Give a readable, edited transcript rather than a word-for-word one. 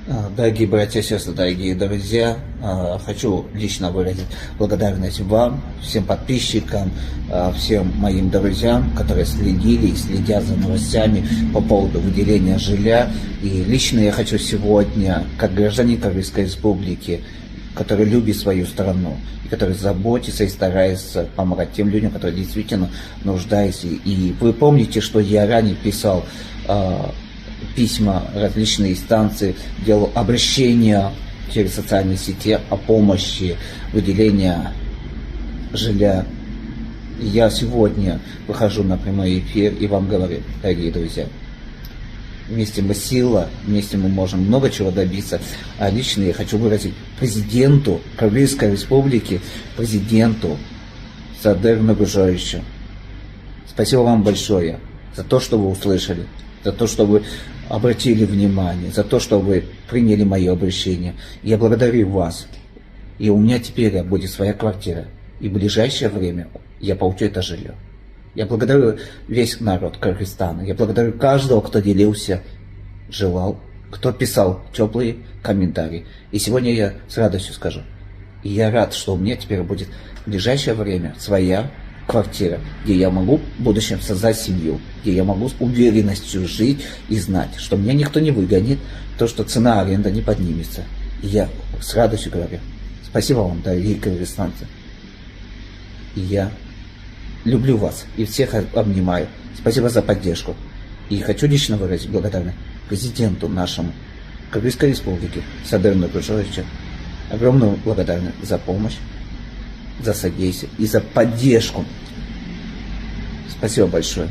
Дорогие братья и сестры, дорогие друзья, хочу лично выразить благодарность вам, всем подписчикам, всем моим друзьям, которые следили и следят за новостями по поводу выделения жилья. И лично я хочу сегодня, как гражданин Кыргызской Республики, который любит свою страну, и который заботится и старается помогать тем людям, которые действительно нуждаются. И вы помните, что я ранее писал письма, различные инстанции, делал обращения через социальные сети о помощи выделения жилья. Я сегодня выхожу на прямой эфир и вам говорю, дорогие друзья, вместе мы сила, вместе мы можем много чего добиться. А лично я хочу выразить президенту Кыргызской Республики, президенту Садыр Нуржоевичу, спасибо вам большое за то, что вы услышали, за то, что вы обратили внимание, за то, что вы приняли мое обращение. Я благодарю вас. И у меня теперь будет своя квартира. И в ближайшее время я получу это жилье. Я благодарю весь народ Кыргызстана. Я благодарю каждого, кто делился, желал, кто писал теплые комментарии. И сегодня я с радостью скажу. И я рад, что у меня теперь будет в ближайшее время своя квартира, где я могу в будущем создать семью, где я могу с уверенностью жить и знать, что меня никто не выгонит, то, что цена аренды не поднимется. И я с радостью говорю, спасибо вам, дорогие кыргызстанцы. И я люблю вас и всех обнимаю. Спасибо за поддержку. И хочу лично выразить благодарность президенту нашему Кыргызской Республики Садыру Нуржоевичу. Огромную благодарность за помощь, за содействие и за поддержку. Спасибо большое.